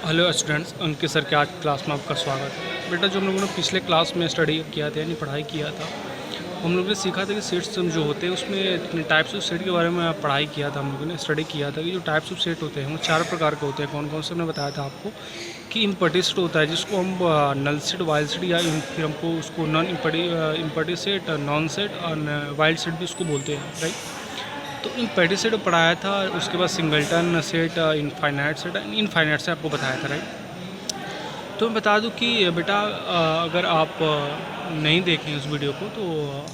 Hello students, अंकित sir के आज class में आपका स्वागत है। बेटा, जो हम लोगों ने पिछले क्लास में स्टडी किया था यानी पढ़ाई किया था, हम लोगों ने सीखा था कि सेट्स जो होते हैं उसमें टाइप्स ऑफ सेट के बारे में पढ़ाई किया था। हम लोगों ने स्टडी किया था कि जो टाइप्स ऑफ सेट होते हैं वो 4 प्रकार के होते हैं। कौन कौन से हमने बताया था आपको कि इम्पर्टी सेट होता है जिसको हम नल सेट, वाइल्ड सेट या फिर हमको उसको नॉन इम्पर्टी सेट, नॉन सेट और वाइल्ड सेट भी उसको बोलते हैं, राइट। तो इम्पर्टी सेट पढ़ाया था, उसके बाद singleton set, infinite set, infinite से आपको बताया था, राइट। तो मैं बता दूं कि बेटा अगर आप नहीं देखें उस वीडियो को तो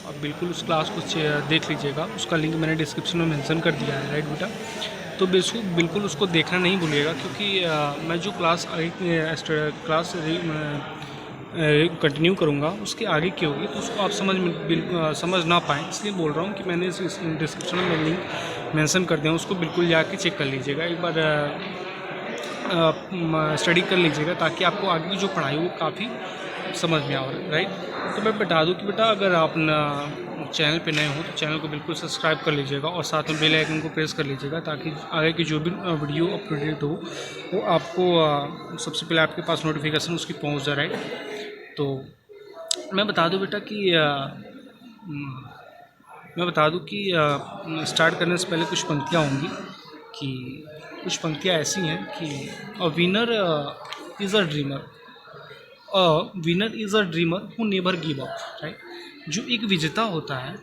आप बिल्कुल उस क्लास को देख लीजिएगा। उसका लिंक मैंने डिस्क्रिप्शन में मेंशन कर दिया है, राइट बेटा। तो बिल्कुल उसको देखना नहीं भूलिएगा, क्योंकि मैं जो क्लास कंटिन्यू करूँगा उसके आगे की होगी तो उसको आप समझ ना पाएँ, इसलिए बोल रहा हूँ कि मैंने इस डिस्क्रिप्शन में लिंक मेंशन कर दिया, उसको बिल्कुल जाके चेक कर लीजिएगा, एक बार स्टडी कर लीजिएगा ताकि आपको आगे की जो पढ़ाई वो काफ़ी समझ में आए, राइट। तो मैं बता दूं कि बेटा अगर आप चैनल पे नए हो तो चैनल को बिल्कुल सब्सक्राइब कर लीजिएगा और साथ में बेल आइकन को प्रेस कर लीजिएगा ताकि आगे की जो भी वीडियो अपडेट हो वो आपको सबसे पहले आपके पास नोटिफिकेशन उसकी पहुंच जाए, राइट। तो मैं बता दूं बेटा कि स्टार्ट करने से पहले कुछ पंक्तियाँ होंगी कि कुछ पंक्तियाँ ऐसी हैं कि a winner is a dreamer, who never give up, right. जो एक विजेता होता है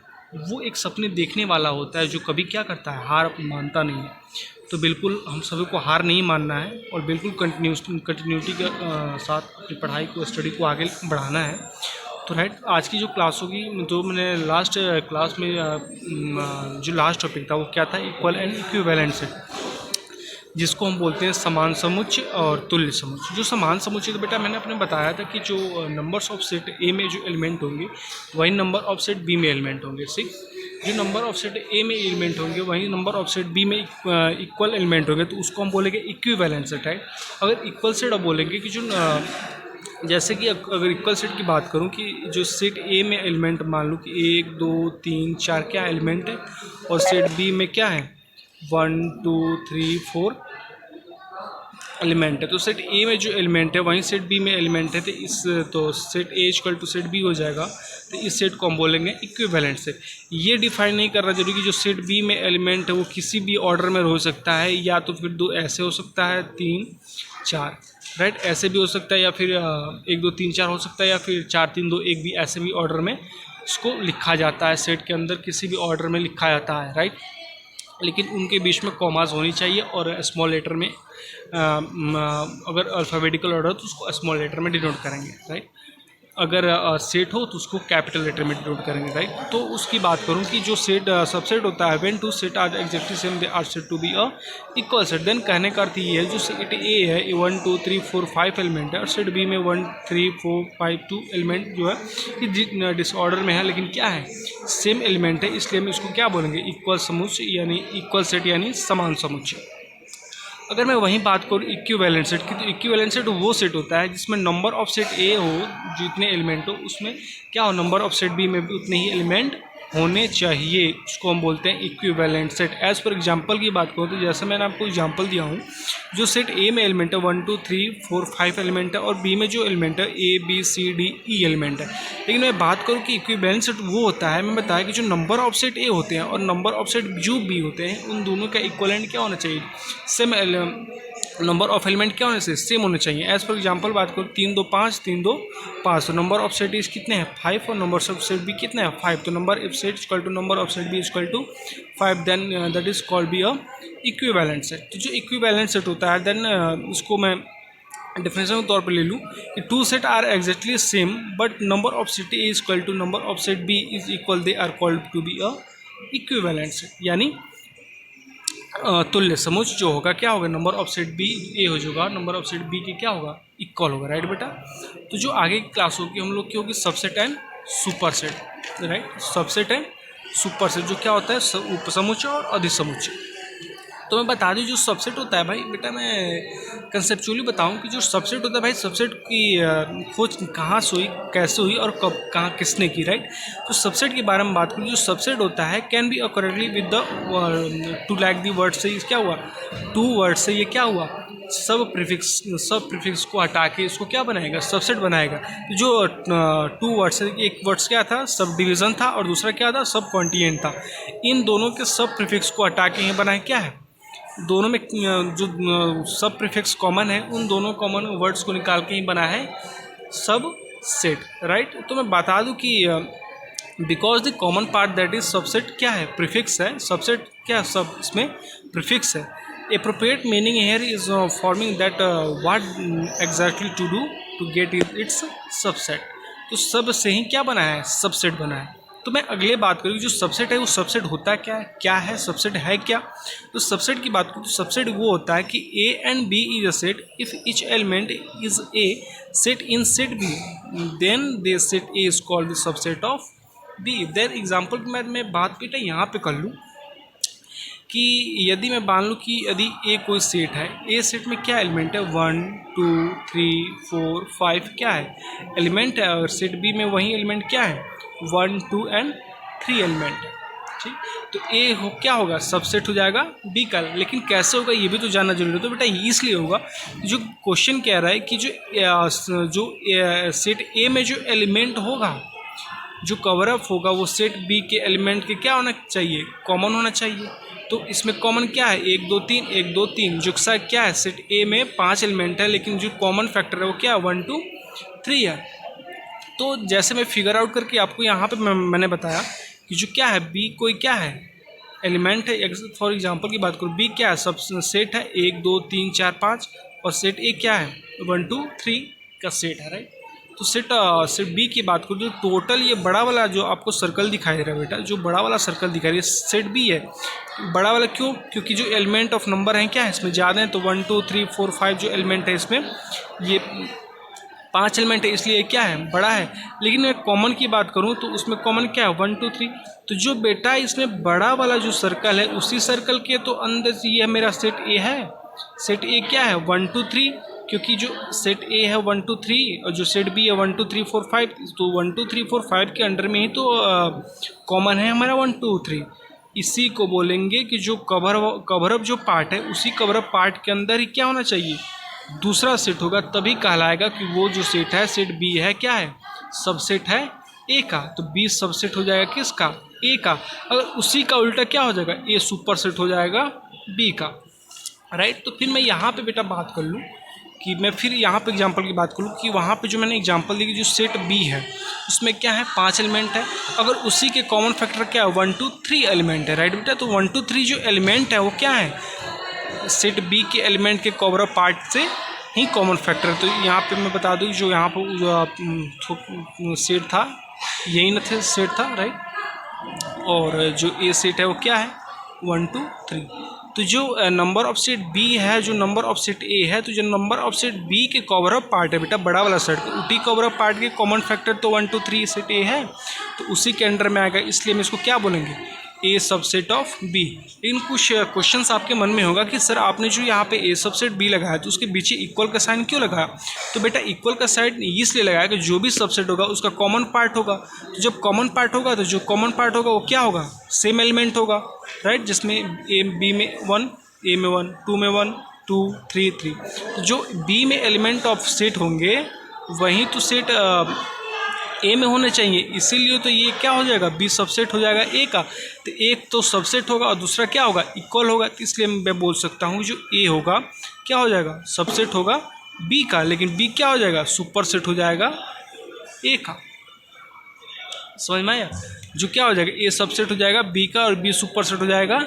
वो एक सपने देखने वाला होता है जो कभी क्या करता है, हार मानता नहीं है। तो बिल्कुल हम सभी को हार नहीं मानना है और बिल्कुल कंटिन्यूटी के साथ अपनी पढ़ाई को, स्टडी को आगे बढ़ाना है। तो राइट, आज की जो क्लास होगी तो मैंने लास्ट क्लास में जो लास्ट टॉपिक था वो क्या था, इक्वल एंड इक्विवेलेंट सेट, जिसको हम बोलते हैं समान समुच्चय और तुल्य समुच्चय। जो समान समुच्चय तो बेटा मैंने अपने बताया था कि जो नंबर्स ऑफ सेट ए में जो एलिमेंट होंगे वही नंबर ऑफ सेट बी में एलिमेंट होंगे, ठीक। जो नंबर ऑफ सेट ए में एलिमेंट होंगे वही नंबर ऑफ सेट बी में इक्वल एलिमेंट होंगे, तो उसको हम बोलेंगे इक्विवेलेंट सेट, राइट। अगर इक्वल सेट अब बोलेंगे कि जो जैसे कि अगर इक्वल सेट की बात करूं कि जो सेट ए में एलिमेंट मान लो कि 1 2 3 4 क्या एलिमेंट है और सेट बी में क्या है 1 2 3 4 एलिमेंट है। तो सेट ए में जो एलिमेंट है वहीं सेट बी में एलिमेंट है, तो set A equal to set B हो जाएगा। तो इस सेट को हम बोलेंगे इक्विवेलेंट सेट। ये डिफाइन नहीं कर रहा जरूरी कि जो सेट बी में एलिमेंट है वो किसी भी ऑर्डर में हो सकता है, या तो फिर दो ऐसे हो सकता है 3 4, राइट, ऐसे भी हो सकता है, या फिर 1 2 3 4 हो सकता है, या फिर 4 3 2 1 भी ऐसे भी ऑर्डर में इसको लिखा जाता है, सेट के अंदर किसी भी ऑर्डर में लिखा जाता है, राइट। लेकिन उनके बीच में कॉमास होनी चाहिए और स्मॉल लेटर में अगर अल्फ़ाबेटिकल ऑर्डर हो तो उसको स्मॉल लेटर में डिनोट करेंगे, राइट। अगर सेट हो तो उसको कैपिटल लेटर में डिनोट करेंगे, राइट। तो उसकी बात करूं कि जो सेट सबसेट होता है, when two set are exactly same they are said to be a equal set. Then कहने का अर्थ ये है जो सेट ए है 1 2 3 4 5 एलिमेंट है और सेट बी में 1 3 4 5 2 एलिमेंट जो है ये डिसऑर्डर में है, लेकिन क्या है, सेम एलिमेंट है, इसलिए हम इसको क्या बोलेंगे, इक्वल समुच्चय यानी इक्वल सेट यानी समान समुच्चय। अगर मैं वहीं बात करूँ इक्विवेलेंट सेट की, तो इक्विवेलेंट सेट वो सेट होता है जिसमें नंबर ऑफ सेट ए हो जितने एलिमेंट हो उसमें क्या हो, नंबर ऑफ सेट बी में भी उतने ही एलिमेंट होने चाहिए, उसको हम बोलते हैं equivalent set. As per example की बात करूँ तो जैसे मैंने आपको एग्जांपल दिया हूँ, जो सेट ए में एलिमेंट है 1 2 3 4 5 एलिमेंट है और बी में जो एलिमेंट है A B C D E element है। लेकिन मैं बात करूँ कि इक्विवेलेंट सेट वो होता है, मैं बताया कि जो नंबर ऑफ सेट ए होते हैं और नंबर ऑफ सेट जो बी होते हैं उन दोनों का इक्वलेंट क्या होना चाहिए, सेम नंबर ऑफ एलिमेंट क्या होने से सेम होने चाहिए। एज फॉर एग्जांपल बात करो 3 2 5 3 2 5, तो नंबर ऑफ सेट इज कितने हैं 5 और नंबर ऑफ सेट बी कितने हैं 5, तो number of set equal to number of set B equal to 5, then that is called be a equivalent set. तो जो इक्विवेलेंट सेट होता है देन उसको मैं डिफरेंशियल के तौर पर ले लूँ कि 2 set are exactly same but number of set A is equal to number of set B is equal, they are called to be a equivalent set. यानी तुल्य समुच्चय जो होगा क्या होगा, number of set B A हो जाएगा, number of set B के क्या होगा इक्वल होगा, राइट बेटा। तो जो आगे की क्लास होगी हम लोग की होगी subset and super set, right. Subset and super set जो क्या होता है उपसमुच्चय और अधिसमुच्चय। तो मैं बता दूं जो सबसेट होता है भाई बेटा, मैं कंसेप्चुअली बताऊं कि जो सबसेट होता है भाई, सबसेट की खोज कहाँ से हुई, कैसे हुई और कब कहाँ किसने की, राइट। तो सबसेट के बारे में बात करूँ, जो सबसेट होता है can be correctly with the two like the word से क्या हुआ, 2 वर्ड से ये क्या हुआ सब प्रीफिक्स को हटा के इसको क्या बनाएगा, सबसेट बनाएगा। तो जो 2 वर्ड्स, एक वर्ड्स क्या था, सब डिवीज़न था, और दूसरा क्या था, सब कॉन्टिनेंट था। इन दोनों के सब प्रीफिक्स को हटा के ये बनाए क्या है, दोनों में जो सब प्रीफिक्स कॉमन है उन दोनों कॉमन वर्ड्स को निकाल के ही बना है सब सेट, राइट। तो मैं बता दूं कि because the common part that is subset क्या है, प्रीफिक्स है। सबसेट क्या, सब इसमें प्रीफिक्स है। Appropriate meaning here is forming that what exactly to do to get its subset. तो सब से ही क्या बना है, सबसेट बना है। तो मैं अगले बात करूँ, जो सबसेट है वो सबसेट होता क्या है सबसेट है क्या। तो सबसेट की बात करूँ तो सबसेट वो होता है कि A and B is a set if each element is a set in set B, then they set A is called the subset of B. Then example मैं बात बेटा यहाँ पे कर लूँ कि यदि मैं मान लूँ कि यदि ए कोई सेट है, ए सेट में क्या एलिमेंट है, 1 2 3 4 5 क्या है एलिमेंट है, और सेट बी में वही एलिमेंट क्या है, 1 2 एंड 3 एलिमेंट है, ठीक। तो ए क्या होगा, सबसेट हो जाएगा बी का। लेकिन कैसे होगा ये भी तो जानना जरूरी है। तो बेटा इसलिए होगा, जो क्वेश्चन कह रहा है कि जो सेट ए में जो एलिमेंट होगा, जो कवर अप होगा, वो सेट बी के एलिमेंट के क्या होना चाहिए, कॉमन होना चाहिए। तो इसमें कॉमन क्या है, 1 2 3 1 2 3। जो क्या है, सेट ए में 5 एलिमेंट है, लेकिन जो कॉमन फैक्टर है वो क्या है, 1 2 3 है। तो जैसे मैं फिगर आउट करके आपको यहाँ पे मैंने बताया कि जो क्या है, बी कोई क्या है एलिमेंट है। फॉर एग्जांपल की बात करूँ, बी क्या है, सब सेट है 1 2 3 4 5, और सेट ए क्या है, 1 2 3 का सेट है, राइट। तो सेट बी की बात करूँ तो टोटल ये बड़ा वाला जो आपको सर्कल दिखाई दे रहा है बेटा, जो बड़ा वाला सर्कल दिखाई दे रहा है सेट बी है। बड़ा वाला क्यों, क्योंकि जो एलिमेंट ऑफ नंबर हैं क्या है इसमें ज़्यादा है। तो 1 2 3 4 5 जो एलिमेंट है इसमें, ये 5 एलिमेंट है, इसलिए क्या है, बड़ा है। लेकिन मैं कॉमन की बात करूं तो उसमें कॉमन क्या है, 1 2 3। तो जो बेटा इसमें बड़ा वाला जो सर्कल है, उसी सर्कल के तो अंदर से ये मेरा सेट ए है। सेट ए क्या है, 1 2 3, क्योंकि जो सेट ए है 1 2 3, और जो सेट बी है 1 2 3 4 5। तो 1 2 3 4 5 के अंडर में ही तो कॉमन है हमारा 1 2 3। इसी को बोलेंगे कि जो कवर अप जो पार्ट है, उसी कवर अप पार्ट के अंदर ही क्या होना चाहिए, दूसरा सेट होगा, तभी कहलाएगा कि वो जो सेट है, सेट बी है क्या है, सबसेट है ए का। तो बी सबसेट हो जाएगा किसका, ए का। अगर उसी का उल्टा क्या हो जाएगा, ए सुपर सेट हो जाएगा बी का, राइट। तो फिर मैं यहाँ पे बेटा बात कर लूँ कि मैं फिर यहाँ पे एग्जांपल की बात करूँ कि वहाँ पे जो मैंने एग्जांपल दी कि जो सेट बी है उसमें क्या है, 5 एलिमेंट है। अगर उसी के कॉमन फैक्टर क्या है, 1 2 3 एलिमेंट है, राइट बेटा। तो 1 2 3 जो एलिमेंट है वो क्या है, सेट बी के एलिमेंट के कवर अप पार्ट से ही कॉमन फैक्टर। तो यहाँ पे मैं बता दूँ जो यहाँ पर जो सेट था, यही न थे सेट था, राइट। और जो ए सेट है वो क्या है, 1 2 3। तो जो नंबर ऑफ सेट बी है, जो नंबर ऑफ सेट ए है, तो जो नंबर ऑफ सेट बी के कवर अप पार्ट है बेटा, बड़ा वाला सेट, उसी कवर अप पार्ट के कॉमन फैक्टर तो 1 2 3 सेट ए है, तो उसी के अंडर में आएगा। इसलिए हम इसको क्या बोलेंगे, ए सबसेट ऑफ बी। लेकिन कुछ क्वेश्चंस आपके मन में होगा कि सर आपने जो यहाँ पे ए सबसेट बी लगाया तो उसके पीछे इक्वल का साइन क्यों लगाया। तो बेटा इक्वल का साइन इसलिए लगाया कि जो भी सबसेट होगा उसका कॉमन पार्ट होगा। तो जब कॉमन पार्ट होगा तो जो कॉमन पार्ट होगा वो क्या होगा, सेम एलिमेंट होगा, राइट। जिसमें ए बी में 1, ए में 1, 2 में 1 2 3 3। तो जो बी में एलिमेंट ऑफ सेट होंगे वहीं तो सेट ए में होने चाहिए, इसीलिए तो ये क्या हो जाएगा, बी सबसेट हो जाएगा ए का। तो एक तो सबसेट होगा और दूसरा क्या होगा, इक्वल होगा। तो इसलिए मैं बोल सकता हूँ जो ए होगा क्या हो जाएगा, सबसेट होगा बी का। लेकिन बी क्या हो जाएगा, सुपर सेट हो जाएगा ए का। समझ में आया, जो क्या हो जाएगा, ए सबसेट हो जाएगा बी का और बी सुपर सेट हो जाएगा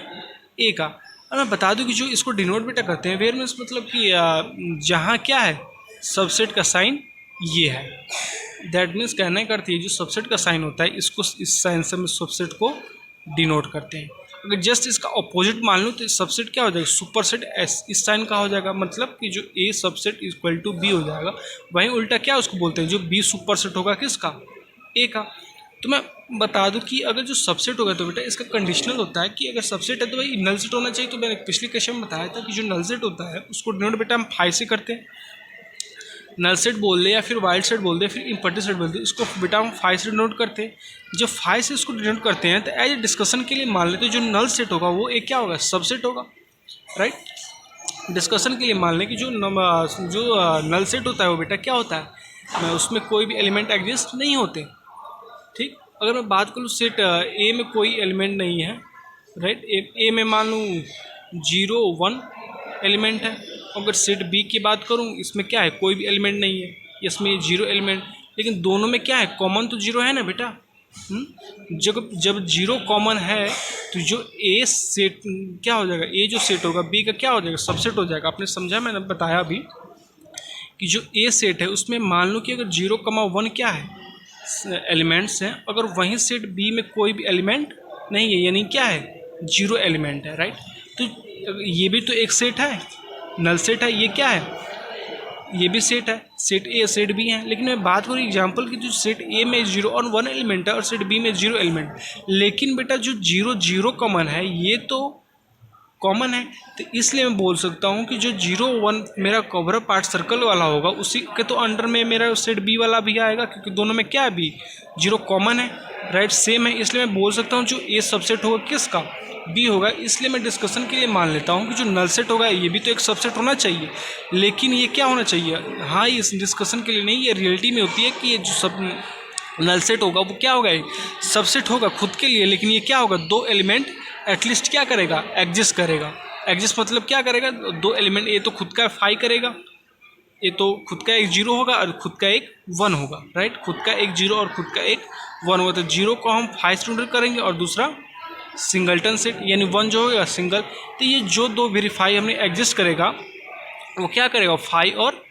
ए का। और मैं बता दूं कि जो इसको डिनोट बेटा करते हैं वेयर मीन्स, मतलब कि जहाँ क्या है सबसेट का साइन ये है, दैट मीन्स कहने का अर्थ ये जो सबसेट का साइन होता है इसको इस साइन से हम सबसेट को डिनोट करते हैं। अगर जस्ट इसका अपोजिट मान लूँ तो सबसेट क्या हो जाएगा, सुपर सेट इस साइन का हो जाएगा, मतलब कि जो ए सबसेट इक्वल टू बी हो जाएगा। वहीं उल्टा क्या उसको बोलते हैं, जो बी सुपर सेट होगा किसका, ए का। तो मैं बता दूं कि अगर जो सबसेट होगा तो बेटा इसका कंडीशनल होता है कि अगर सबसेट है तो भाई नल सेट होना चाहिए। तो मैंने पिछले क्वेश्चन में बताया था कि जो नल सेट होता है उसको डिनोट बेटा हम 5 से करते हैं, नल सेट बोल दे या फिर वाइल्ड सेट बोल दे फिर इम्पर्टी सेट बोल दे, इसको बेटा हम 5 से डिनोट करते हैं। जब 5 से इसको डिनोट करते हैं तो एज ए डिस्कशन के लिए मान लेते हैं जो नल सेट होगा वो एक क्या होगा, सबसेट होगा, राइट। डिस्कशन के लिए मान लें कि जो नल सेट होता है वो बेटा क्या होता है, उसमें कोई भी एलिमेंट एग्जिस्ट नहीं होते। ठीक, अगर मैं बात करूँ सेट ए में कोई एलिमेंट नहीं है, राइट, ए में मान लूँ 0 1 एलिमेंट है। अगर सेट बी की बात करूँ, इसमें क्या है, कोई भी एलिमेंट नहीं है, इसमें 0 एलिमेंट, लेकिन दोनों में क्या है, कॉमन तो 0 है ना बेटा। जब 0 कॉमन है तो जो ए सेट क्या हो जाएगा, ए जो सेट होगा बी का क्या हो जाएगा, सबसेट हो जाएगा। आपने समझा, मैंने बताया अभी कि जो ए सेट है उसमें मान लो कि अगर 0,1 क्या है एलिमेंट्स हैं, अगर वहीं सेट बी में कोई भी एलिमेंट नहीं है, यानी क्या है, 0 एलिमेंट है, राइट। तो ये भी तो एक सेट है, नल सेट है, ये क्या है, ये भी सेट है, सेट ए सेट बी है। लेकिन मैं बात करूँ एग्जांपल की, जो सेट ए में 0 और 1 एलिमेंट है और सेट बी में 0 एलिमेंट, लेकिन बेटा जो 0 0 कॉमन है ये तो कॉमन है, तो इसलिए मैं बोल सकता हूँ कि जो 0 1 मेरा कवर पार्ट सर्कल वाला होगा उसी के तो अंडर में मेरा सेट बी वाला भी आएगा, क्योंकि दोनों में क्या है, बी 0 कॉमन है, राइट, सेम है। इसलिए मैं बोल सकता हूँ जो ए सबसेट होगा किसका, बी होगा। इसलिए मैं डिस्कशन के लिए मान लेता हूँ कि जो नल सेट होगा ये भी तो एक सबसेट होना चाहिए, लेकिन ये क्या होना चाहिए, हाँ इस डिस्कशन के लिए नहीं, ये रियलिटी में होती है कि ये जो सब नल सेट होगा वो क्या होगा, सबसेट होगा खुद के लिए, लेकिन ये क्या होगा, 2 एलिमेंट एटलीस्ट क्या करेगा, एग्जिस्ट करेगा। एग्जिस्ट मतलब क्या करेगा, 2 एलिमेंट, ये तो खुद का 5 करेगा, ये तो खुद का एक 0 होगा और खुद का एक 1 होगा, राइट, खुद का एक 0 और खुद का एक 1 होगा। तो 0 को हम 5 स्टूडेंट करेंगे और दूसरा सिंगलटन सेट, यानी 1 जो होगा सिंगल। तो ये जो 2 वेरीफाई हमने एग्जिस्ट करेगा वो क्या करेगा, 5 और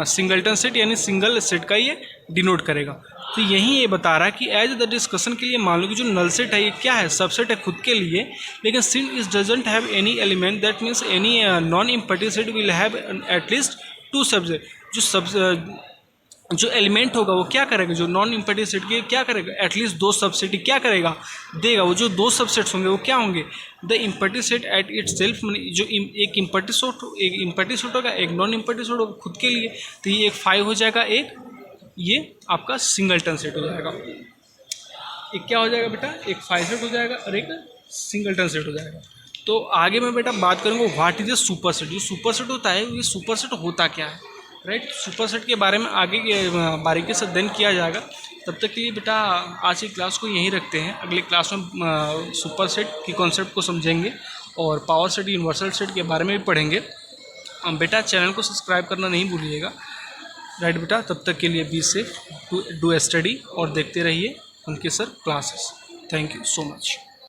सिंगलटन सेट यानी सिंगल सेट का ये डिनोट करेगा। तो यही ये बता रहा है कि एज द डिस्कशन के लिए मान लो कि जो नल सेट है ये क्या है, सबसेट है खुद के लिए, लेकिन since it doesn't have any element that means any non imperative set will have at least 2 subset. जो एलिमेंट होगा वो क्या करेगा, जो नॉन इम्पैरेटिव सेट के क्या करेगा, एटलीस्ट 2 सबसेट क्या करेगा, देगा। वो जो 2 सबसेट्स होंगे वो क्या होंगे, the imperative set at itself, जो एक इम्पैरेटिव सेट होगा, एक नॉन इम्पैरेटिव सेट होगा खुद के लिए। तो ये एक 5 हो जाएगा, एक ये आपका सिंगलटन सेट हो जाएगा। एक क्या हो जाएगा बेटा, एक 5 सेट हो जाएगा और एक सिंगलटन सेट हो जाएगा। तो आगे मैं बेटा बात करूँगा what is a super set. जो सुपर सेट होता है ये सुपर सेट होता क्या है, राइट। सुपर सेट के बारे में आगे बारीकी से अध्ययन किया जाएगा। तब तक के लिए बेटा आज की क्लास को यहीं रखते हैं। अगले क्लास में सुपर सेट की कॉन्सेप्ट को समझेंगे और पावर सेट, यूनिवर्सल सेट के बारे में भी पढ़ेंगे। बेटा चैनल को सब्सक्राइब करना नहीं भूलिएगा, राइट बेटा। तब तक के लिए बी सेफ, डू स्टडी और देखते रहिए उनके sir classes. Thank you so much.